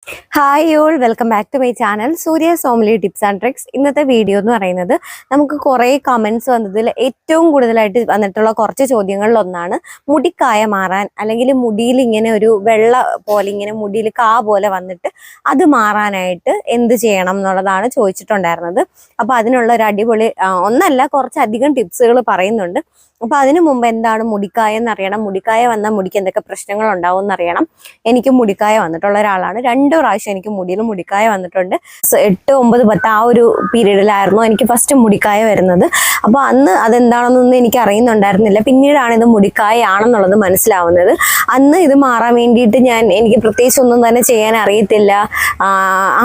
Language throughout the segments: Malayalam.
Hi all, welcome back to my channel Surya സോംലി ടിപ്സ് ആൻഡ് ട്രിക്സ്. ഇന്നത്തെ വീഡിയോ എന്ന് പറയുന്നത് നമുക്ക് കുറേ കമൻസ് വന്നതിൽ ഏറ്റവും കൂടുതലായിട്ട് വന്നിട്ടുള്ള കുറച്ച് ചോദ്യങ്ങളിൽ ഒന്നാണ് മുടിക്കായ മാറാൻ, അല്ലെങ്കിൽ മുടിയിൽ ഇങ്ങനെ ഒരു വെള്ള പോലെ ഇങ്ങനെ മുടിയിൽ കാ പോലെ വന്നിട്ട് അത് മാറാനായിട്ട് എന്ത് ചെയ്യണം എന്നുള്ളതാണ് ചോദിച്ചിട്ടുണ്ടായിരുന്നത്. അപ്പോൾ അതിനുള്ള ഒരു അടിപൊളി ഒന്നല്ല കുറച്ചധികം ടിപ്സുകൾ പറയുന്നുണ്ട്. അപ്പോൾ അതിനു മുമ്പ് എന്താണ് മുടിക്കായ എന്നറിയണം. മുടിക്കായ വന്നാൽ മുടിക്ക് എന്തൊക്കെ പ്രശ്നങ്ങൾ ഉണ്ടാവും എന്നറിയണം. എനിക്ക് മുടിക്കായ വന്നിട്ടുള്ള ഒരാളാണ്. 2 പ്രാവശ്യം എനിക്ക് മുടിയിൽ മുടിക്കായ വന്നിട്ടുണ്ട്. 8, 9, 10 ആ ഒരു പീരീഡിലായിരുന്നു എനിക്ക് ഫസ്റ്റ് മുടിക്കായ വരുന്നത്. അപ്പോൾ അന്ന് അതെന്താണെന്നൊന്നും എനിക്ക് അറിയുന്നുണ്ടായിരുന്നില്ല. പിന്നീടാണ് ഇത് മുടിക്കായ ആണെന്നുള്ളത് മനസ്സിലാവുന്നത്. അന്ന് ഇത് മാറാൻ വേണ്ടിയിട്ട് എനിക്ക് പ്രത്യേകിച്ച് ഒന്നും തന്നെ ചെയ്യാൻ അറിയത്തില്ല.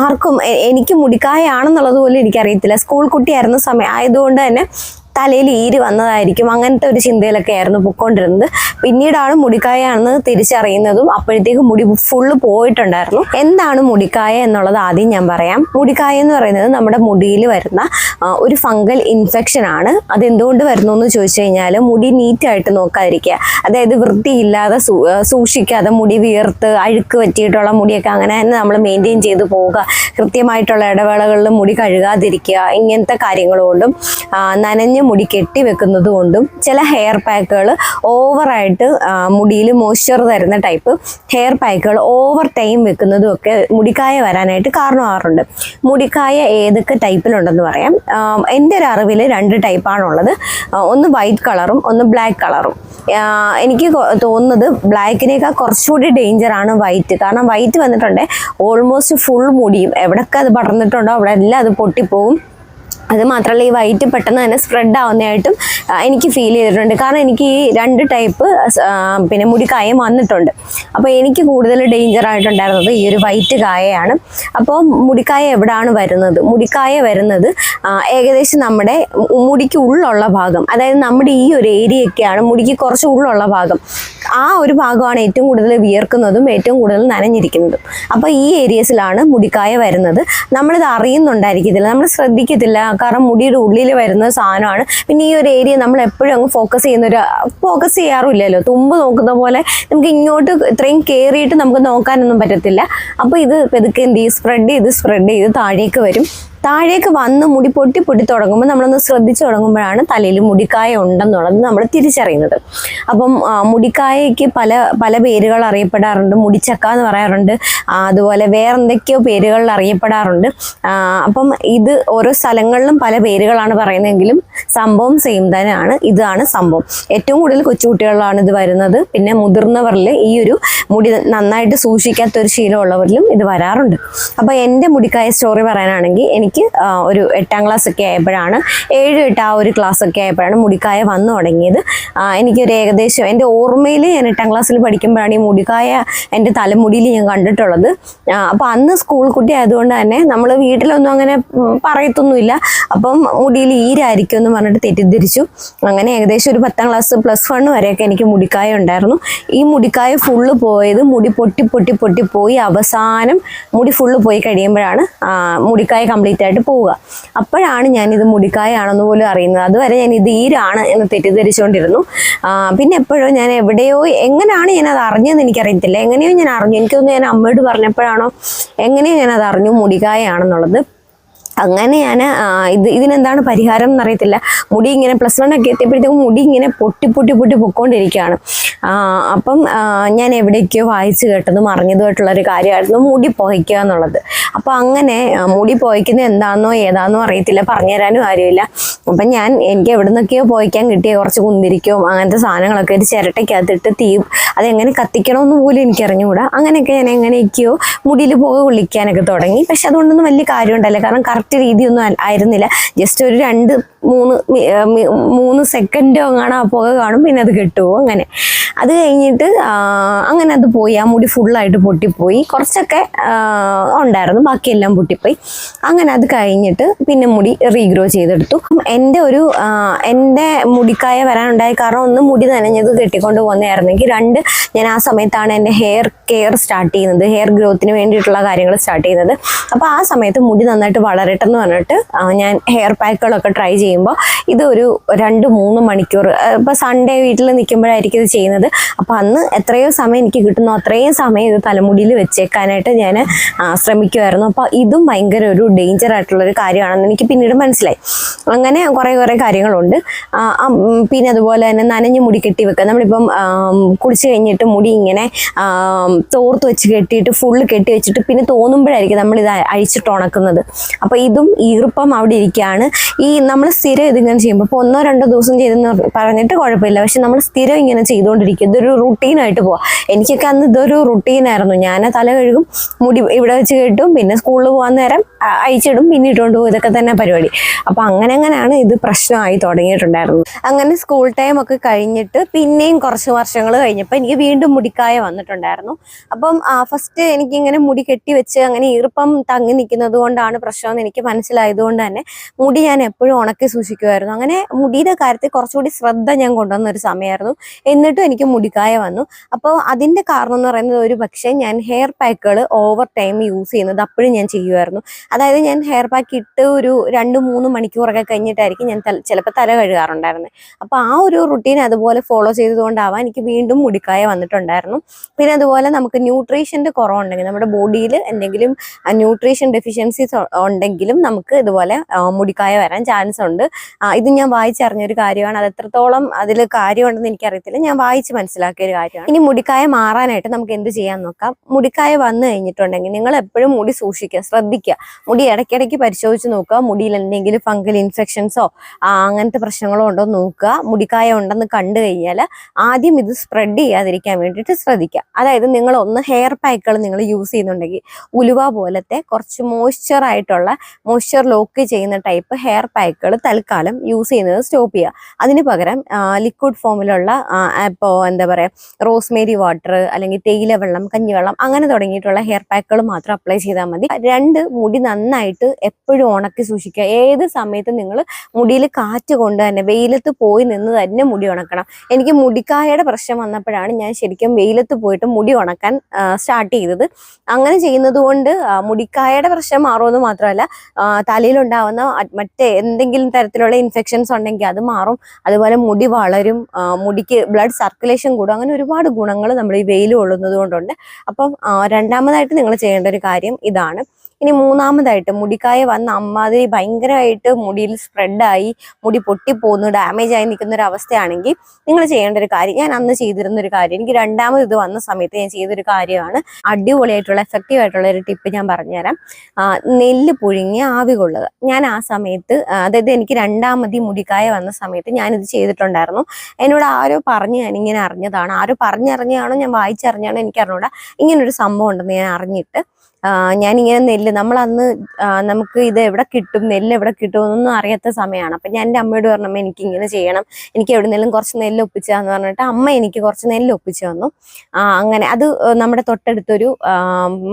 ആർക്കും എനിക്ക് മുടിക്കായ ആണെന്നുള്ളത് പോലും എനിക്കറിയത്തില്ല. സ്കൂൾ കുട്ടിയായിരുന്ന സമയം ആയതുകൊണ്ട് തന്നെ തലയിൽ ഈര് വന്നതായിരിക്കും, അങ്ങനത്തെ ഒരു ചിന്തയിലൊക്കെ ആയിരുന്നു പൊയ്ക്കൊണ്ടിരുന്നത്. പിന്നീടാണ് മുടിക്കായാണെന്ന് തിരിച്ചറിയുന്നതും. അപ്പോഴത്തേക്ക് മുടി ഫുള്ള് പോയിട്ടുണ്ടായിരുന്നു. എന്താണ് മുടിക്കായ എന്നുള്ളത് ആദ്യം ഞാൻ പറയാം. മുടിക്കായ എന്ന് പറയുന്നത് നമ്മുടെ മുടിയിൽ വരുന്ന ഒരു ഫംഗൽ ഇൻഫെക്ഷൻ ആണ്. അതെന്തുകൊണ്ട് വരുന്നു എന്ന് ചോദിച്ചു കഴിഞ്ഞാൽ മുടി നീറ്റായിട്ട് നോക്കാതിരിക്കുക, അതായത് വൃത്തിയില്ലാതെ സൂക്ഷിക്കാതെ മുടി വീർത്ത് അഴുക്ക് പറ്റിയിട്ടുള്ള മുടിയൊക്കെ അങ്ങനെ തന്നെ നമ്മൾ മെയിൻറ്റെയിൻ ചെയ്ത് പോവുക, കൃത്യമായിട്ടുള്ള ഇടവേളകളിൽ മുടി കഴുകാതിരിക്കുക, ഇങ്ങനത്തെ കാര്യങ്ങൾ കൊണ്ടും നനഞ്ഞ മുടി കെട്ടിവെക്കുന്നത് കൊണ്ടും ചില ഹെയർ പാക്കുകൾ ഓവറായിട്ട് മുടിയിൽ മോയ്സ്ചർ തരുന്ന ടൈപ്പ് ഹെയർ പാക്കുകൾ ഓവർ ടൈം വെക്കുന്നതും ഒക്കെ മുടിക്കായ വരാനായിട്ട് കാരണമാകാറുണ്ട്. മുടിക്കായ ഏതൊക്കെ ടൈപ്പിലുണ്ടെന്ന് പറയാം. എൻ്റെ ഒരു അറിവിൽ 2 ടൈപ്പാണുള്ളത്. ഒന്ന് വൈറ്റ് കളറും ഒന്ന് ബ്ലാക്ക് കളറും. എനിക്ക് തോന്നുന്നത് ബ്ലാക്കിനേക്കാൾ കുറച്ചുകൂടി ഡേഞ്ചറാണ് വൈറ്റ്. കാരണം വൈറ്റ് വന്നിട്ടുണ്ടെങ്കിൽ ഓൾമോസ്റ്റ് ഫുൾ മുടിയും എവിടെയൊക്കെ അത് പടർന്നിട്ടുണ്ടോ അവിടെ എല്ലാം അത് പൊട്ടിപ്പോവും. അത് മാത്രമല്ല ഈ വൈറ്റ് പെട്ടെന്ന് തന്നെ സ്പ്രെഡ് ആവുന്നതായിട്ടും എനിക്ക് ഫീൽ ചെയ്തിട്ടുണ്ട്. കാരണം എനിക്ക് ഈ 2 ടൈപ്പ് പിന്നെ മുടിക്കായം വന്നിട്ടുണ്ട്. അപ്പോൾ എനിക്ക് കൂടുതൽ ഡേഞ്ചർ ആയിട്ടുണ്ടായിരുന്നത് ഈ ഒരു വൈറ്റ് കായയാണ്. അപ്പോൾ മുടിക്കായ എവിടെയാണ് വരുന്നത്? മുടിക്കായ വരുന്നത് ഏകദേശം നമ്മുടെ മുടിക്ക് ഉള്ളുള്ള ഭാഗം, അതായത് നമ്മുടെ ഈ ഒരു ഏരിയയൊക്കെയാണ് മുടിക്ക് കുറച്ച് ഉള്ളുള്ള ഭാഗം. ആ ഒരു ഭാഗമാണ് ഏറ്റവും കൂടുതൽ വിയർക്കുന്നതും ഏറ്റവും കൂടുതൽ നനഞ്ഞിരിക്കുന്നതും. അപ്പോൾ ഈ ഏരിയസിലാണ് മുടിക്കായ വരുന്നത്. നമ്മളിത് അറിയുന്നുണ്ടായിരിക്കത്തില്ല, നമ്മൾ ശ്രദ്ധിക്കത്തില്ല. കാരണം മുടിയുടെ ഉള്ളിൽ വരുന്ന സാധനമാണ്. പിന്നെ ഈ ഒരു ഏരിയ നമ്മൾ എപ്പോഴും അങ്ങ് ഫോക്കസ് ചെയ്യാറില്ലല്ലോ. തുമ്പ് നോക്കുന്ന പോലെ നമുക്ക് ഇങ്ങോട്ട് ഇത്രയും കയറിയിട്ട് നമുക്ക് നോക്കാനൊന്നും പറ്റത്തില്ല. അപ്പോൾ ഇത് പെതുക്കെ എന്ത് ചെയ്യും, സ്പ്രെഡ് ചെയ്ത് താഴേക്ക് വരും. താഴേക്ക് വന്ന് മുടി പൊട്ടി തുടങ്ങുമ്പോൾ നമ്മളൊന്ന് ശ്രദ്ധിച്ചു തുടങ്ങുമ്പോഴാണ് തലയിൽ മുടിക്കായ ഉണ്ടെന്നുള്ളത് നമ്മൾ തിരിച്ചറിയുന്നത്. അപ്പം മുടിക്കായയ്ക്ക് പല പേരുകൾ അറിയപ്പെടാറുണ്ട്. മുടിച്ചക്ക എന്ന് പറയാറുണ്ട്, അതുപോലെ വേറെ എന്തൊക്കെയോ പേരുകളിൽ അറിയപ്പെടാറുണ്ട്. അപ്പം ഇത് ഓരോ സ്ഥലങ്ങളിലും പല പേരുകളാണ് പറയുന്നതെങ്കിലും സംഭവം സെയിം തന്നെയാണ്. ഇതാണ് സംഭവം. ഏറ്റവും കൂടുതൽ കൊച്ചുകുട്ടികളിലാണ് ഇത് വരുന്നത്. പിന്നെ മുതിർന്നവരിൽ ഈ ഒരു മുടി നന്നായിട്ട് സൂക്ഷിക്കാത്തൊരു ശീലമുള്ളവരിലും ഇത് വരാറുണ്ട്. അപ്പോൾ എൻ്റെ മുടിക്കായ സ്റ്റോറി പറയാനാണെങ്കിൽ എനിക്ക് ഒരു 8ാം ക്ലാസ് ഒക്കെ ആയപ്പോഴാണ്, 7, 8 ആ ഒരു ക്ലാസ് ഒക്കെ ആയപ്പോഴാണ് മുടിക്കായ വന്നു തുടങ്ങിയത്. എനിക്കൊരു ഏകദേശം എൻ്റെ ഓർമ്മയിൽ ഞാൻ 8ാം ക്ലാസ്സിൽ പഠിക്കുമ്പോഴാണ് ഈ മുടിക്കായ എൻ്റെ തലമുടിയിൽ ഞാൻ കണ്ടിട്ടുള്ളത്. അപ്പോൾ അന്ന് സ്കൂൾ കുട്ടി ആയതുകൊണ്ട് തന്നെ നമ്മൾ വീട്ടിലൊന്നും അങ്ങനെ പറയത്തൊന്നുമില്ല. അപ്പം മുടിയിൽ ഈരായിരിക്കും എന്ന് പറഞ്ഞിട്ട് തെറ്റിദ്ധരിച്ചു. അങ്ങനെ ഏകദേശം ഒരു 10ാം ക്ലാസ് +1 വരെയൊക്കെ എനിക്ക് മുടിക്കായ ഉണ്ടായിരുന്നു. ഈ മുടിക്കായ ഫുള്ള് പോയത് മുടി പൊട്ടി പോയി അവസാനം മുടി ഫുള്ള് പോയി കഴിയുമ്പോഴാണ് മുടിക്കായ കംപ്ലീറ്റ് ആയിട്ട് പോവുക. അപ്പോഴാണ് ഞാനിത് മുടിക്കായാണെന്ന് പോലും അറിയുന്നത്. അതുവരെ ഞാൻ ഇത് ഈരാണ് എന്ന് തെറ്റിദ്ധരിച്ചുകൊണ്ടിരുന്നു. പിന്നെ എപ്പോഴും ഞാൻ എവിടെയോ എങ്ങനെയാണ് ഞാനത് അറിഞ്ഞതെന്ന് എനിക്കറിയത്തില്ല. എങ്ങനെയോ ഞാൻ അറിഞ്ഞു, എനിക്കൊന്ന് ഞാൻ അമ്മയോട് പറഞ്ഞപ്പോഴാണോ എങ്ങനെയോ ഞാനത് അറിഞ്ഞു മുടിക്കായാണെന്നുള്ളത്. അങ്ങനെ ഞാൻ ഇതിനെന്താണ് പരിഹാരം എന്നറിയത്തില്ല. മുടി ഇങ്ങനെ +1 ഒക്കെ എത്തിയപ്പോഴത്തേക്കും മുടി ഇങ്ങനെ പൊട്ടി പൊക്കോണ്ടിരിക്കുകയാണ്. അപ്പം ഞാൻ എവിടേക്കോ വായിച്ചു കേട്ടതും അറിഞ്ഞതുമായിട്ടുള്ളൊരു കാര്യമായിരുന്നു മുടി പുകയ്ക്കുക എന്നുള്ളത്. അപ്പോൾ അങ്ങനെ മുടി പുകയ്ക്കുന്നത് എന്താണെന്നോ ഏതാണെന്നോ അറിയത്തില്ല, പറഞ്ഞുതരാനും ആരുമില്ല. അപ്പം എനിക്ക് എവിടെ നിന്നൊക്കെയോ പുകയ്ക്കാൻ കിട്ടിയ കുറച്ച് കുന്തിരിക്കവും അങ്ങനത്തെ സാധനങ്ങളൊക്കെ ഒരു ചിരട്ടയ്ക്കകത്തിട്ട് അതെങ്ങനെ കത്തിക്കണമെന്ന് പോലും എനിക്കറിഞ്ഞുകൂടാ. അങ്ങനെയൊക്കെ ഞാൻ എങ്ങനെയൊക്കെയോ മുടിയിൽ പുക കൊള്ളിക്കാനൊക്കെ തുടങ്ങി. പക്ഷെ അതുകൊണ്ടൊന്നും വലിയ കാര്യമുണ്ടല്ലോ, കാരണം കറക്റ്റ് രീതിയൊന്നും ആയിരുന്നില്ല. ജസ്റ്റ് ഒരു 2-3 സെക്കൻഡോ എങ്ങാണ് ആ പുക കാണും, പിന്നെ അത് കെട്ടുപോകും. അങ്ങനെ അത് കഴിഞ്ഞിട്ട് അങ്ങനെ അത് പോയി. ആ മുടി ഫുള്ളായിട്ട് പൊട്ടിപ്പോയി. കുറച്ചൊക്കെ ഉണ്ടായിരുന്നു, ബാക്കിയെല്ലാം പൊട്ടിപ്പോയി. അങ്ങനെ അത് കഴിഞ്ഞിട്ട് പിന്നെ മുടി റീഗ്രോ ചെയ്തെടുത്തു. എൻ്റെ മുടിക്കായ വരാനുണ്ടായ കാരണം ഒന്ന് മുടി നനഞ്ഞത് കെട്ടിക്കൊണ്ട് പോകുന്നതായിരുന്നെങ്കിൽ, 2 ഞാൻ ആ സമയത്താണ് എൻ്റെ ഹെയർ കെയർ സ്റ്റാർട്ട് ചെയ്യുന്നത്, ഹെയർ ഗ്രോത്തിന് വേണ്ടിയിട്ടുള്ള കാര്യങ്ങൾ സ്റ്റാർട്ട് ചെയ്യുന്നത്. അപ്പോൾ ആ സമയത്ത് മുടി നന്നായിട്ട് വളരട്ടെ എന്ന് പറഞ്ഞിട്ട് ഞാൻ ഹെയർ പാക്കുകളൊക്കെ ട്രൈ ചെയ്യുമ്പോൾ ഇത് ഒരു 2-3 മണിക്കൂർ ഇപ്പൊ സൺഡേ വീട്ടിൽ നിൽക്കുമ്പോഴായിരിക്കും ഇത് ചെയ്യുന്നത്. അപ്പൊ അന്ന് എത്രയോ സമയം എനിക്ക് കിട്ടുന്നു അത്രയും സമയം ഇത് തലമുടിയിൽ വെച്ചേക്കാനായിട്ട് ഞാൻ ശ്രമിക്കുമായിരുന്നു. അപ്പൊ ഇതും ഭയങ്കര ഒരു ഡേഞ്ചർ ആയിട്ടുള്ള ഒരു കാര്യമാണെന്ന് എനിക്ക് പിന്നീട് മനസ്സിലായി. അങ്ങനെ കുറെ കാര്യങ്ങളുണ്ട്. പിന്നെ അതുപോലെ തന്നെ നനഞ്ഞ മുടി കെട്ടി വെക്കുക. നമ്മളിപ്പം കുളിച്ച് കഴിഞ്ഞിട്ട് മുടി ഇങ്ങനെ തോർത്ത് വെച്ച് കെട്ടിയിട്ട് ഫുള്ള് കെട്ടി വെച്ചിട്ട് പിന്നെ തോന്നുമ്പോഴായിരിക്കും നമ്മളിത് അഴിച്ചിട്ട് ഉണക്കുന്നത്. അപ്പോൾ ഇതും ഈർപ്പം അവിടെ ഇരിക്കുകയാണ്. നമ്മൾ സ്ഥിരം ഇതിങ്ങനെ ചെയ്യുമ്പോൾ ഇപ്പോൾ 1-2 ദിവസം ചെയ്തെന്ന് പറഞ്ഞിട്ട് കുഴപ്പമില്ല. പക്ഷെ നമ്മൾ സ്ഥിരം ഇങ്ങനെ ചെയ്തുകൊണ്ടിരിക്കും. ഇതൊരു റുട്ടീനായിട്ട് പോവാം. എനിക്കൊക്കെ അന്ന് ഇതൊരു റുട്ടീനായിരുന്നു. ഞാൻ തല കഴുകും, മുടി ഇവിടെ വെച്ച് കെട്ടും, പിന്നെ സ്കൂളിൽ പോകാൻ നേരം അഴിച്ചിടും, പിന്നെ ഇട്ടുകൊണ്ട് പോകും. ഇതൊക്കെ തന്നെ പരിപാടി. അപ്പോൾ അങ്ങനെയാണ് ഇത് പ്രശ്നമായി തുടങ്ങിയിട്ടുണ്ടായിരുന്നത്. അങ്ങനെ സ്കൂൾ ടൈം ഒക്കെ കഴിഞ്ഞിട്ട് പിന്നെയും കുറച്ച് വർഷങ്ങൾ കഴിഞ്ഞപ്പോൾ എനിക്ക് വീണ്ടും മുടിക്കായ വന്നിട്ടുണ്ടായിരുന്നു. അപ്പം ഫസ്റ്റ് എനിക്കിങ്ങനെ മുടി കെട്ടി വെച്ച് അങ്ങനെ ഈർപ്പം തങ്ങി നിൽക്കുന്നത് കൊണ്ടാണ് പ്രശ്നമെന്ന് എനിക്ക് മനസ്സിലായതുകൊണ്ട് തന്നെ മുടി ഞാൻ എപ്പോഴും ഉണക്കി സൂക്ഷിക്കുമായിരുന്നു. അങ്ങനെ മുടിയുടെ കാര്യത്തിൽ കുറച്ചുകൂടി ശ്രദ്ധ ഞാൻ കൊണ്ടുവന്ന ഒരു സമയമായിരുന്നു. എന്നിട്ടും എനിക്ക് മുടിക്കായ വന്നു. അപ്പോൾ അതിൻ്റെ കാരണം എന്ന് പറയുന്നത് ഒരു പക്ഷേ ഞാൻ ഹെയർ പാക്കുകൾ ഓവർ ടൈം യൂസ് ചെയ്യുന്നത് അപ്പോഴും ഞാൻ ചെയ്യുമായിരുന്നു. അതായത് ഞാൻ ഹെയർ പാക്ക് ഇട്ട് ഒരു 2-3 മണിക്കൂറൊക്കെ കഴിഞ്ഞിട്ടായിരിക്കും ഞാൻ ചിലപ്പോൾ തല കഴുകാറുണ്ടായിരുന്നത്. അപ്പോൾ ആ ഒരു റുട്ടീൻ അതുപോലെ ഫോളോ ചെയ്തതുകൊണ്ടാവാം എനിക്ക് വീണ്ടും മുടിക്കായ വന്നിട്ടുണ്ടായിരുന്നു. പിന്നെ അതുപോലെ നമുക്ക് ന്യൂട്രീഷൻ്റെ കുറവുണ്ടെങ്കിൽ നമ്മുടെ ബോഡിയിൽ എന്തെങ്കിലും ന്യൂട്രീഷൻ ഡെഫിഷ്യൻസീസ് ഉണ്ടെങ്കിലും നമുക്ക് ഇതുപോലെ മുടിക്കായ വരാൻ ചാൻസ് ഉണ്ട്. ഇത് ഞാൻ വായിച്ചറിഞ്ഞൊരു കാര്യമാണ്. അത് എത്രത്തോളം അതിൽ കാര്യമുണ്ടെന്ന് എനിക്കറിയത്തില്ല. ഞാൻ വായിച്ച് മനസ്സിലാക്കിയ ഒരു കാര്യമാണ്. ഇനി മുടിക്കായ മാറാനായിട്ട് നമുക്ക് എന്ത് ചെയ്യാൻ നോക്കാം. മുടിക്കായ വന്നു കഴിഞ്ഞിട്ടുണ്ടെങ്കിൽ നിങ്ങൾ എപ്പോഴും മുടി സൂക്ഷിക്കുക, ശ്രദ്ധിക്കുക. മുടി ഇടയ്ക്കിടയ്ക്ക് പരിശോധിച്ച് നോക്കുക. മുടിയിൽ എന്തെങ്കിലും ഫംഗൽ ഇൻഫെക്ഷൻസോ അങ്ങനത്തെ പ്രശ്നങ്ങളോ ഉണ്ടോ നോക്കുക. മുടിക്കായ ഉണ്ടെന്ന് കണ്ടു കഴിഞ്ഞാൽ ആദ്യം ഇത് സ്പ്രെഡ് ചെയ്യാതിരിക്കാൻ വേണ്ടിയിട്ട് ശ്രദ്ധിക്കുക. അതായത് നിങ്ങൾ ഹെയർ പാക്കുകൾ നിങ്ങൾ യൂസ് ചെയ്യുന്നുണ്ടെങ്കിൽ ഉലുവ പോലത്തെ കുറച്ച് മോയ്സ്ചർ ലോക്ക് ചെയ്യുന്ന ടൈപ്പ് ഹെയർ പാക്കുകൾ തൽക്കാലം യൂസ് ചെയ്യുന്നത് സ്റ്റോപ്പ് ചെയ്യുക. അതിന് പകരം ലിക്വിഡ് ഫോമിലുള്ള ഇപ്പോൾ എന്താ പറയുക റോസ്മേരി വാട്ടർ അല്ലെങ്കിൽ തേയില വെള്ളം, കഞ്ഞിവെള്ളം അങ്ങനെ തുടങ്ങിയിട്ടുള്ള ഹെയർ പാക്കുകൾ മാത്രം അപ്ലൈ ചെയ്താൽ മതി. മുടി നന്നായിട്ട് എപ്പോഴും ഉണക്കി സൂക്ഷിക്കുക. ഏത് സമയത്തും നിങ്ങൾ മുടിയിൽ കാറ്റ് കൊണ്ട് തന്നെ വെയിലത്ത് പോയി നിന്ന് തന്നെ മുടി ഉണക്കണം. എനിക്ക് മുടിക്കായയുടെ പ്രശ്നം വന്നപ്പോഴാണ് ഞാൻ ശരിക്കും വെയിലത്ത് പോയിട്ട് മുടി ഉണക്കാൻ സ്റ്റാർട്ട് ചെയ്തത്. അങ്ങനെ ചെയ്യുന്നത് കൊണ്ട് മുടിക്കായയുടെ പ്രശ്നം മാറുമെന്ന് മാത്രമല്ല തലയിലുണ്ടാവുന്ന മറ്റേ എന്തെങ്കിലും തരത്തിലുള്ള ഇൻഫെക്ഷൻസ് ഉണ്ടെങ്കിൽ അത് മാറും. അതുപോലെ മുടി വളരും, മുടിക്ക് ബ്ലഡ് സർക്കുലേഷൻ കൂടും. അങ്ങനെ ഒരുപാട് ഗുണങ്ങൾ നമ്മൾ ഈ വെയിൽ കൊള്ളുന്നത് കൊണ്ടുണ്ട്. അപ്പം രണ്ടാമതായിട്ട് നിങ്ങൾ ചെയ്യേണ്ട ഒരു കാര്യം ഇതാണ്. ഇനി മൂന്നാമതായിട്ട് മുടിക്കായ വന്ന അമ്മാതിരി ഭയങ്കരമായിട്ട് മുടിയിൽ സ്പ്രെഡായി മുടി പൊട്ടിപ്പോകുന്നു, ഡാമേജ് ആയി നിൽക്കുന്ന ഒരു അവസ്ഥയാണെങ്കിൽ നിങ്ങൾ ചെയ്യേണ്ട ഒരു കാര്യം, ഞാൻ അന്ന് ചെയ്തിരുന്ന ഒരു കാര്യം, എനിക്ക് രണ്ടാമത് ഇത് വന്ന സമയത്ത് ഞാൻ ചെയ്തൊരു കാര്യമാണ്. അടിപൊളിയായിട്ടുള്ള എഫക്റ്റീവ് ആയിട്ടുള്ള ഒരു ടിപ്പ് ഞാൻ പറഞ്ഞുതരാം. നെല്ല് പുഴുങ്ങി ആവി കൊള്ളുക. ഞാൻ ആ സമയത്ത് അതായത് എനിക്ക് രണ്ടാമത് മുടിക്കായ വന്ന സമയത്ത് ഞാനിത് ചെയ്തിട്ടുണ്ടായിരുന്നു. എന്നോട് ആരോ പറഞ്ഞ് ഞാനിങ്ങനെ അറിഞ്ഞതാണ്. ആരോ പറഞ്ഞറിഞ്ഞാണോ ഞാൻ വായിച്ചറിഞ്ഞാണോ എനിക്കറിഞ്ഞൂടാ. ഇങ്ങനൊരു സംഭവം ഉണ്ടെന്ന് ഞാൻ അറിഞ്ഞിട്ട് ഞാനിങ്ങനെ നെല്ല് നമ്മളന്ന് നമുക്ക് ഇത് എവിടെ കിട്ടും, നെല്ല് എവിടെ കിട്ടുമെന്നൊന്നും അറിയാത്ത സമയമാണ്. അപ്പം ഞാൻ എൻ്റെ അമ്മയോട് പറഞ്ഞപ്പോൾ എനിക്ക് ഇങ്ങനെ ചെയ്യണം, എനിക്ക് എവിടെന്നെങ്കിലും കുറച്ച് നെല്ല് ഒപ്പിച്ചാന്ന് പറഞ്ഞിട്ട് അമ്മ എനിക്ക് കുറച്ച് നെല്ല് ഒപ്പിച്ച് തന്നു. അങ്ങനെ അത് നമ്മുടെ തൊട്ടടുത്തൊരു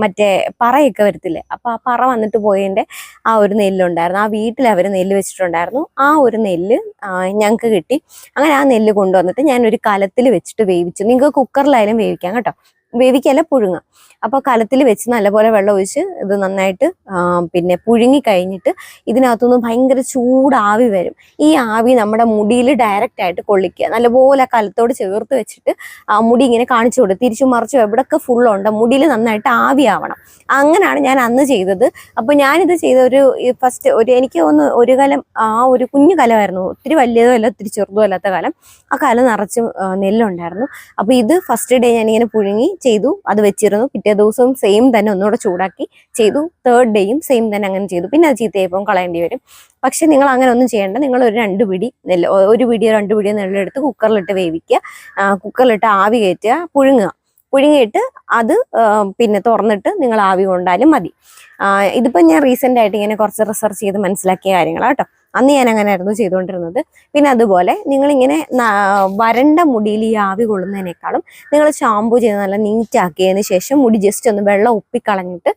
മറ്റേ പറയൊക്കെ വരത്തില്ലേ, അപ്പോൾ ആ പറ വന്നിട്ട് പോയതിൻ്റെ ആ ഒരു നെല്ലുണ്ടായിരുന്നു. ആ വീട്ടിൽ അവർ നെല്ല് വെച്ചിട്ടുണ്ടായിരുന്നു. ആ ഒരു നെല്ല് ഞങ്ങൾക്ക് കിട്ടി. അങ്ങനെ ആ നെല്ല് കൊണ്ടുവന്നിട്ട് ഞാനൊരു കലത്തിൽ വെച്ചിട്ട് വേവിച്ചു. നിങ്ങൾക്ക് കുക്കറിലായാലും വേവിക്കാം കേട്ടോ, വേവിക്കല്ല പുഴുങ്ങാം. അപ്പോൾ കലത്തിൽ വെച്ച് നല്ലപോലെ വെള്ളം ഒഴിച്ച് ഇത് നന്നായിട്ട് പിന്നെ പുഴുങ്ങി കഴിഞ്ഞിട്ട് ഇതിനകത്തുനിന്ന് ഭയങ്കര ചൂടാവി വരും. ഈ ആവി നമ്മുടെ മുടിയിൽ ഡയറക്റ്റ് ആയിട്ട് കൊള്ളിക്കുക. നല്ലപോലെ കലത്തോട് ചേർത്ത് വെച്ചിട്ട് മുടി ഇങ്ങനെ കാണിച്ചു കൊടുക്കുക. തിരിച്ചു മറിച്ചു എവിടെയൊക്കെ ഫുള്ളുണ്ട് മുടിയിൽ നന്നായിട്ട് ആവിയാവണം. അങ്ങനെയാണ് ഞാൻ അന്ന് ചെയ്തത്. അപ്പോൾ ഞാനിത് ചെയ്ത ഫസ്റ്റ് എനിക്ക് ഒന്ന് ഒരു കലം, ഒരു കുഞ്ഞു കലമായിരുന്നു, ഒത്തിരി വലിയതോ അല്ല ഒത്തിരി ചെറുതോ അല്ലാത്ത കലം. ആ കലം നിറച്ച് നെല്ലുണ്ടായിരുന്നു. അപ്പോൾ ഇത് ഫസ്റ്റ് ഡേ ഞാനിങ്ങനെ പുഴുങ്ങി ചെയ്തു, അത് വെച്ചിരുന്നു. പിറ്റേ ദിവസവും സെയിം തന്നെ ഒന്നുകൂടെ ചൂടാക്കി ചെയ്തു. തേർഡ് ഡേയും സെയിം തന്നെ അങ്ങനെ ചെയ്തു. പിന്നെ അത് ചീത്തയായപ്പോൾ കളയേണ്ടി വരും. പക്ഷെ നിങ്ങൾ അങ്ങനെ ഒന്നും ചെയ്യേണ്ട. നിങ്ങൾ ഒരു 2 പിടി നെല്ല്, 1 പിടിയോ 2 പിടിയോ നെല്ലെടുത്ത് കുക്കറിലിട്ട് വേവിക്കുക. കുക്കറിലിട്ട് ആവി കയറ്റുക, പുഴുങ്ങിയിട്ട് അത് പിന്നെ തുറന്നിട്ട് നിങ്ങൾ ആവി കൊണ്ടാലും മതി. ഇതിപ്പോൾ ഞാൻ റീസെൻ്റ് ആയിട്ട് ഇങ്ങനെ കുറച്ച് റിസർച്ച് ചെയ്ത് മനസ്സിലാക്കിയ കാര്യങ്ങളാണ് കേട്ടോ. അന്ന് ഞാൻ അങ്ങനെയായിരുന്നു ചെയ്തുകൊണ്ടിരുന്നത്. പിന്നെ അതുപോലെ നിങ്ങളിങ്ങനെ വരണ്ട മുടിയിൽ ഈ ആവി കൊള്ളുന്നതിനേക്കാളും നിങ്ങൾ ഷാമ്പു ചെയ്ത് നല്ല നീറ്റാക്കിയതിന് ശേഷം മുടി ജസ്റ്റ് ഒന്ന് വെള്ളം ഒപ്പിക്കളഞ്ഞിട്ട്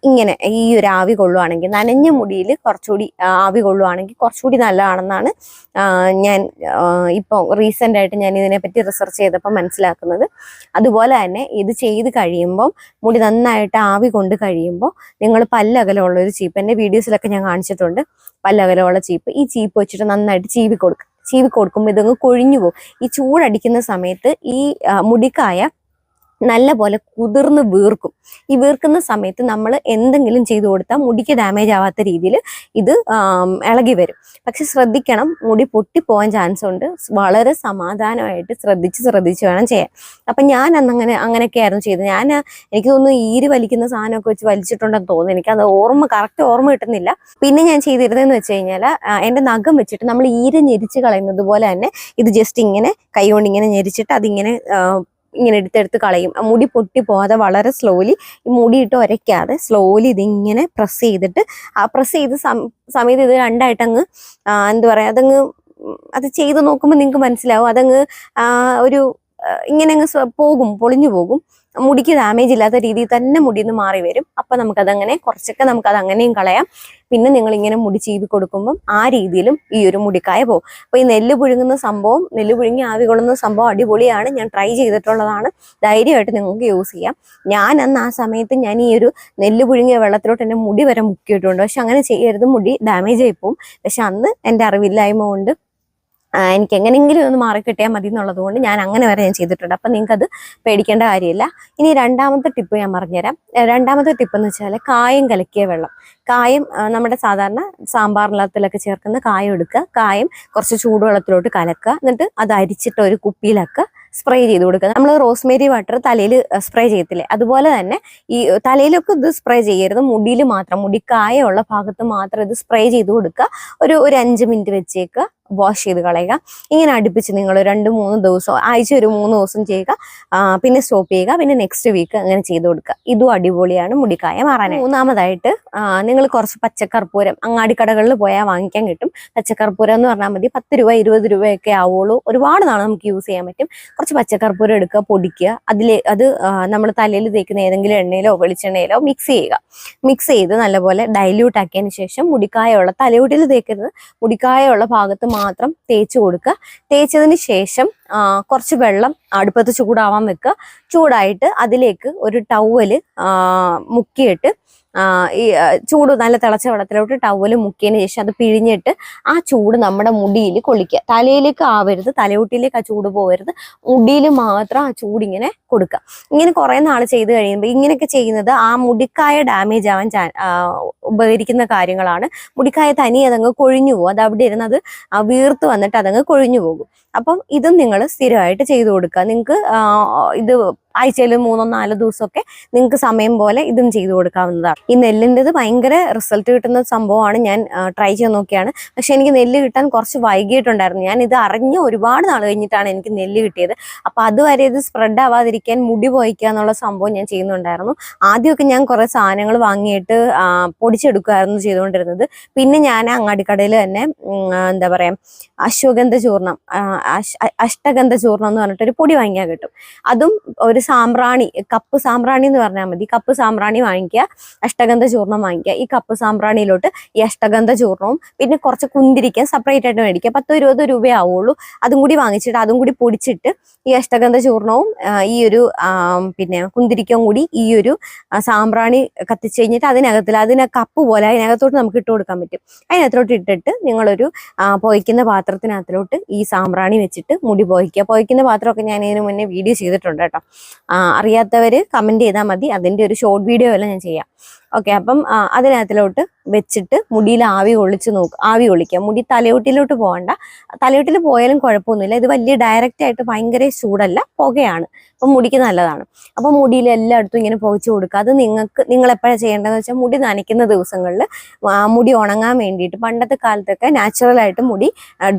ഇങ്ങനെ ഈ ഒരു ആവി കൊള്ളുവാണെങ്കിൽ, നനഞ്ഞ മുടിയിൽ കുറച്ചുകൂടി ആവി കൊള്ളുവാണെങ്കിൽ കുറച്ചുകൂടി നല്ലതാണെന്നാണ് ഞാൻ ഇപ്പോൾ റീസെൻ്റ് ആയിട്ട് ഞാൻ ഇതിനെപ്പറ്റി റിസർച്ച് ചെയ്തപ്പോൾ മനസ്സിലാക്കുന്നത്. അതുപോലെ തന്നെ ഇത് ചെയ്ത് കഴിയുമ്പോൾ മുടി നന്നായിട്ട് ആവി കൊണ്ട് കഴിയുമ്പോൾ നിങ്ങൾ പല്ലകലമുള്ളൊരു ചീപ്പ്, എൻ്റെ വീഡിയോസിലൊക്കെ ഞാൻ കാണിച്ചിട്ടുണ്ട്, പല്ലകലമുള്ള നീളമുള്ള ചീപ്പ്, ഈ ചീപ്പ് വെച്ചിട്ട് നന്നായിട്ട് ചീവി കൊടുക്കുമ്പോൾ ഇതങ്ങ് കൊഴിഞ്ഞു പോകും. ഈ ചൂടടിക്കുന്ന സമയത്ത് ഈ മുടിക്കായ നല്ല പോലെ കുതിർന്ന് വീർക്കും. ഈ വീർക്കുന്ന സമയത്ത് നമ്മൾ എന്തെങ്കിലും ചെയ്തു കൊടുത്താൽ മുടിക്ക് ഡാമേജ് ആവാത്ത രീതിയിൽ ഇത് ഇളകി വരും. പക്ഷെ ശ്രദ്ധിക്കണം, മുടി പൊട്ടിപ്പോവാൻ ചാൻസ് ഉണ്ട്. വളരെ സമാധാനമായിട്ട് ശ്രദ്ധിച്ച് വേണം ചെയ്യാൻ. അപ്പം ഞാൻ അങ്ങനെയൊക്കെ ആയിരുന്നു ചെയ്തത്. എനിക്ക് തോന്നുന്നു ഈര് വലിക്കുന്ന സാധനമൊക്കെ വെച്ച് വലിച്ചിട്ടുണ്ടെന്ന് തോന്നുന്നു. എനിക്കത് കറക്റ്റ് ഓർമ്മ കിട്ടുന്നില്ല. പിന്നെ ഞാൻ ചെയ്തിരുന്നതെന്ന് വെച്ച് കഴിഞ്ഞാൽ എൻ്റെ നഖം വെച്ചിട്ട് നമ്മൾ ഈര് ഞെരിച്ച് കളയുന്നത് പോലെ തന്നെ ഇത് ജസ്റ്റ് ഇങ്ങനെ കൈ കൊണ്ട് ഇങ്ങനെ ഞെരിച്ചിട്ട് അതിങ്ങനെ ഇങ്ങനെ എടുത്തെടുത്ത് കളയും. മുടി പൊട്ടി പോകാതെ വളരെ സ്ലോലി, ഈ മുടിയിട്ട് ഉരയ്ക്കാതെ സ്ലോലി ഇതിങ്ങനെ പ്രസ് ചെയ്തിട്ട് പ്രസ് ചെയ്ത് സമയത്ത് ഇത് രണ്ടായിട്ട് അങ്ങ് എന്താ പറയുക, അത് ചെയ്ത് നോക്കുമ്പോൾ നിങ്ങൾക്ക് മനസ്സിലാവും. അതങ്ങ് ഇങ്ങനെ അങ്ങ് പൊളിഞ്ഞു പോകും. മുടിക്ക് ഡാമേജ് ഇല്ലാത്ത രീതിയിൽ തന്നെ മുടിയിൽ നിന്ന് മാറി വരും. അപ്പം നമുക്കതങ്ങനെ കുറച്ചൊക്കെ നമുക്കത് അങ്ങനെയും കളയാം. പിന്നെ നിങ്ങൾ ഇങ്ങനെ മുടി ചീവി കൊടുക്കുമ്പം ആ രീതിയിലും ഈ ഒരു മുടിക്കായ പോകും. അപ്പോൾ ഈ നെല്ല് പുഴുങ്ങി ആവി കൊള്ളുന്ന സംഭവം അടിപൊളിയാണ്. ഞാൻ ട്രൈ ചെയ്തിട്ടുള്ളതാണ്. ധൈര്യമായിട്ട് നിങ്ങൾക്ക് യൂസ് ചെയ്യാം. ഞാൻ ആ സമയത്ത് ഞാൻ ഈ ഒരു നെല്ല് പുഴുങ്ങിയ വെള്ളത്തിലോട്ട് എൻ്റെ മുടി വരെ മുക്കിയിട്ടുണ്ട്. പക്ഷെ അങ്ങനെ ചെയ്യരുത്, മുടി ഡാമേജ് ആയി പോകും. പക്ഷെ അന്ന് എൻ്റെ അറിവില്ലായ്മ കൊണ്ട് എനിക്ക് എങ്ങനെയെങ്കിലും ഒന്ന് മാറിക്കിട്ടിയാൽ മതി എന്നുള്ളത് കൊണ്ട് ഞാൻ അങ്ങനെ വരെ ഞാൻ ചെയ്തിട്ടുണ്ട്. അപ്പം നിങ്ങൾക്കത് പേടിക്കേണ്ട കാര്യമില്ല. ഇനി രണ്ടാമത്തെ ടിപ്പ് ഞാൻ പറഞ്ഞുതരാം. രണ്ടാമത്തെ ടിപ്പ് എന്ന് വെച്ചാൽ കായം കലക്കിയ വെള്ളം. കായം നമ്മുടെ സാധാരണ സാമ്പാറിനകത്തിലൊക്കെ ചേർക്കുന്ന കായം എടുക്കുക. കായം കുറച്ച് ചൂടുവെള്ളത്തിലോട്ട് കലക്കുക. എന്നിട്ട് അത് അരിച്ചിട്ട് ഒരു കുപ്പിയിലൊക്കെ സ്പ്രേ ചെയ്ത് കൊടുക്കുക. നമ്മൾ റോസ്മേരി വാട്ടർ തലയിൽ സ്പ്രേ ചെയ്യത്തില്ലേ, അതുപോലെ തന്നെ ഈ തലയിലൊക്കെ ഇത് സ്പ്രേ ചെയ്യരുത്. മുടിയിൽ മാത്രം, മുടിക്കായുള്ള ഭാഗത്ത് മാത്രം ഇത് സ്പ്രേ ചെയ്ത് കൊടുക്കുക. ഒരു 5 മിനിറ്റ് വെച്ചേക്കുക. വാഷ് ചെയ്ത് കളയുക. ഇങ്ങനെ അടുപ്പിച്ച് നിങ്ങൾ 2-3 ദിവസം, ആഴ്ച ഒരു 3 ദിവസം ചെയ്യുക. പിന്നെ സ്റ്റോപ്പ് ചെയ്യുക. പിന്നെ നെക്സ്റ്റ് വീക്ക് അങ്ങനെ ചെയ്ത് കൊടുക്കുക. ഇതും അടിപൊളിയാണ് മുടിക്കായ മാറാനായി. മൂന്നാമതായിട്ട് നിങ്ങൾ കുറച്ച് പച്ചക്കർപ്പൂരം അങ്ങാടിക്കടകളിൽ പോയാൽ വാങ്ങിക്കാൻ കിട്ടും. പച്ചക്കർപ്പൂരം എന്ന് പറഞ്ഞാൽ മതി. 10 രൂപ 20 രൂപയൊക്കെ ആവുള്ളൂ. ഒരുപാട് നാൾ നമുക്ക് യൂസ് ചെയ്യാൻ പറ്റും. കുറച്ച് പച്ചക്കർപ്പൂരം എടുക്കുക, പൊടിക്കുക. അത് നമ്മൾ തലയിൽ തേക്കുന്ന ഏതെങ്കിലും എണ്ണയിലോ വെളിച്ചെണ്ണയിലോ മിക്സ് ചെയ്ത് നല്ലപോലെ ഡൈല്യൂട്ട് ആക്കിയതിന് ശേഷം മുടിക്കായുള്ള, തലയോട്ടിൽ തേക്കരുത്, മുടിക്കായുള്ള ഭാഗത്ത് മാത്രം തേച്ച് കൊടുക്കുക. തേച്ചതിന് ശേഷം കുറച്ച് വെള്ളം അടുപ്പത്ത് ചൂടാവാൻ വെക്കുക. ചൂടായിട്ട് അതിലേക്ക് ഒരു ടവല് മുക്കിയിട്ട് ഈ ചൂട് നല്ല തിളച്ച വെള്ളത്തിലോട്ട് ടവല് മുക്കിയതിന് ശേഷം അത് പിഴിഞ്ഞിട്ട് ആ ചൂട് നമ്മുടെ മുടിയിൽ കൊള്ളിക്കുക. തലയിലേക്ക് ആവരുത്, തലയോട്ടിലേക്ക് ആ ചൂട് പോകരുത്. മുടിയിൽ മാത്രം ആ ചൂട് ഇങ്ങനെ കൊടുക്കുക. ഇങ്ങനെ കുറെ നാൾ ചെയ്ത് കഴിയുമ്പോൾ ഇങ്ങനെയൊക്കെ ചെയ്യുന്നത് ആ മുടിക്കായ ഡാമേജ് ആവാൻ ഉപകരിക്കുന്ന കാര്യങ്ങളാണ്. മുടിക്കായ തനി അതങ്ങ് കൊഴിഞ്ഞു പോകും. അത് അവിടെ ഇരുന്നത് വീർത്ത് വന്നിട്ട് അതങ്ങ് കൊഴിഞ്ഞു പോകും. അപ്പം ഇതും നിങ്ങൾ സ്ഥിരമായിട്ട് ചെയ്തു കൊടുക്കുക. നിങ്ങൾക്ക് ഇത് ആഴ്ചയിൽ 3-4 ദിവസമൊക്കെ നിങ്ങൾക്ക് സമയം പോലെ ഇതും ചെയ്തു കൊടുക്കാവുന്നതാണ്. ഈ നെല്ലിൻ്റെത് ഭയങ്കര റിസൾട്ട് കിട്ടുന്ന സംഭവമാണ്. ഞാൻ ട്രൈ ചെയ്ത് നോക്കിയാണ്. പക്ഷെ എനിക്ക് നെല്ല് കിട്ടാൻ കുറച്ച് വൈകിട്ടുണ്ടായിരുന്നു. ഞാൻ ഇത് അറിഞ്ഞ് ഒരുപാട് നാൾ കഴിഞ്ഞിട്ടാണ് എനിക്ക് നെല്ല് കിട്ടിയത്. അപ്പം അതുവരെ ഇത് സ്പ്രെഡ് ആവാതിരിക്കാൻ മുടി പോയിക്കുക എന്നുള്ള സംഭവം ഞാൻ ചെയ്യുന്നുണ്ടായിരുന്നു. ആദ്യമൊക്കെ ഞാൻ കുറേ സാധനങ്ങൾ വാങ്ങിയിട്ട് പൊടിച്ചെടുക്കുമായിരുന്നു ചെയ്തുകൊണ്ടിരുന്നത്. പിന്നെ ഞാൻ അങ്ങാടിക്കടയിൽ തന്നെ എന്താ പറയുക, അശ്വഗന്ധ ചൂർണം, അഷ്ടഗന്ധ ചൂർണം എന്ന് പറഞ്ഞിട്ടൊരു പൊടി വാങ്ങിക്കാൻ കിട്ടും. അതും ഒരു സാമ്പ്രാണി, കപ്പ് സാമ്പ്രാണി എന്ന് പറഞ്ഞാൽ മതി. കപ്പ് സാമ്പ്രാണി വാങ്ങിക്കുക, അഷ്ടഗന്ധ ചൂർണം വാങ്ങിക്കുക. ഈ കപ്പ് സാമ്പ്രാണിയിലോട്ട് ഈ അഷ്ടഗന്ധ ചൂർണവും പിന്നെ കുറച്ച് കുന്തിരിക്ക സെപ്പറേറ്റ് ആയിട്ട് മേടിക്കുക. 10-20 രൂപയേ ആവുള്ളൂ. അതും കൂടി വാങ്ങിച്ചിട്ട് അതും കൂടി പൊടിച്ചിട്ട് ഈ അഷ്ടഗന്ധ ചൂർണവും ഈ ഒരു പിന്നെ കുന്തിരിക്കവും കൂടി ഈ ഒരു സാമ്പ്രാണി കത്തിച്ച് കഴിഞ്ഞിട്ട് അതിനെ കപ്പ് പോലെ അതിനകത്തോട്ട് നമുക്ക് ഇട്ട് കൊടുക്കാൻ പറ്റും. അതിനകത്തോട്ട് ഇട്ടിട്ട് നിങ്ങളൊരു പോയിക്കുന്ന പാത്രത്തിനകത്തിലോട്ട് ഈ സാമ്പ്രാണി വെച്ചിട്ട് മുടി പോയിക്കുന്ന പാത്രമൊക്കെ ഞാൻ ഇതിനു മുന്നേ വീഡിയോ ചെയ്തിട്ടുണ്ട് കേട്ടോ. അറിയാത്തവര് കമന്റ് ചെയ്താൽ മതി. അതിന്റെ ഒരു ഷോർട്ട് വീഡിയോ എല്ലാം ഞാൻ ചെയ്യാം. ഓക്കെ, അപ്പം അതിനകത്തിലോട്ട് വെച്ചിട്ട് മുടിയിൽ ആവി കൊള്ളിക്കുക. മുടി തലയോട്ടിലോട്ട് പോകണ്ട. തലയോട്ടിൽ പോയാലും കുഴപ്പമൊന്നുമില്ല. ഇത് വലിയ ഡയറക്റ്റ് ആയിട്ട് ഭയങ്കര ചൂടല്ല, പുകയാണ്. അപ്പം മുടിക്ക് നല്ലതാണ്. അപ്പം മുടിയിൽ എല്ലായിടത്തും ഇങ്ങനെ പുകച്ചു കൊടുക്കുക. അത് നിങ്ങൾ എപ്പോഴാണ് ചെയ്യേണ്ടതെന്ന് വെച്ചാൽ മുടി നനയ്ക്കുന്ന ദിവസങ്ങളിൽ മുടി ഉണങ്ങാൻ വേണ്ടിയിട്ട്, പണ്ടത്തെ കാലത്തൊക്കെ നാച്ചുറലായിട്ട് മുടി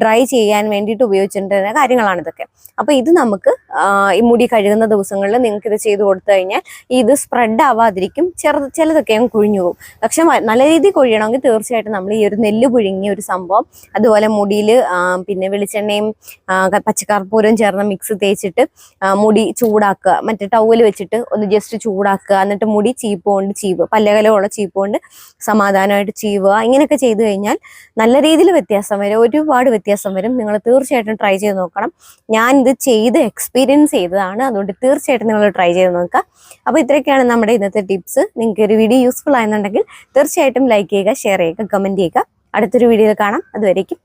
ഡ്രൈ ചെയ്യാൻ വേണ്ടിയിട്ട് ഉപയോഗിച്ചിട്ടുള്ള കാര്യങ്ങളാണ് ഇതൊക്കെ. അപ്പോൾ ഇത് നമുക്ക് ഈ മുടി കഴുകുന്ന ദിവസങ്ങളിൽ നിങ്ങൾക്ക് ഇത് ചെയ്ത് കൊടുത്തു കഴിഞ്ഞാൽ ഇത് സ്പ്രെഡ് ആവാതിരിക്കും. ചിലതൊക്കെ കുഴിഞ്ഞു പോകും. പക്ഷെ നല്ല രീതിയിൽ കൊഴിയണമെങ്കിൽ തീർച്ചയായിട്ടും നമ്മൾ ഈ ഒരു നെല്ല് പുഴുങ്ങിയ ഒരു സംഭവം, അതുപോലെ മുടിയിൽ പിന്നെ വെളിച്ചെണ്ണയും പച്ചക്കർപ്പൂരവും ചേർന്ന മിക്സ് തേച്ചിട്ട് മുടി ചൂടാക്കുക. മറ്റേ ടവൽ വെച്ചിട്ട് ഒന്ന് ജസ്റ്റ് ചൂടാക്കുക. എന്നിട്ട് മുടി പല്ലകലമുള്ള ചീപ്പ് കൊണ്ട് സമാധാനമായിട്ട് ചീവുക. ഇങ്ങനെയൊക്കെ ചെയ്തു കഴിഞ്ഞാൽ നല്ല രീതിയിൽ വ്യത്യാസം വരും, ഒരുപാട് വ്യത്യാസം വരും. നിങ്ങൾ തീർച്ചയായിട്ടും ട്രൈ ചെയ്ത് നോക്കണം. ഞാൻ ഇത് എക്സ്പീരിയൻസ് ചെയ്തതാണ്. അതുകൊണ്ട് തീർച്ചയായിട്ടും നിങ്ങൾ ട്രൈ ചെയ്ത് നോക്കുക. അപ്പോൾ ഇത്രയൊക്കെയാണ് നമ്മുടെ ഇന്നത്തെ ടിപ്സ്. നിങ്ങൾക്ക് ഒരു വീഡിയോ യൂസ്ഫുൾ ആയെന്നുണ്ടെങ്കിൽ തീർച്ചയായിട്ടും ലൈക്ക് ചെയ്യുക, ഷെയർ ചെയ്യുക, കമന്റ് ചെയ്യുക. അടുത്തൊരു വീഡിയോയിൽ കാണാം. അതുവരേക്കും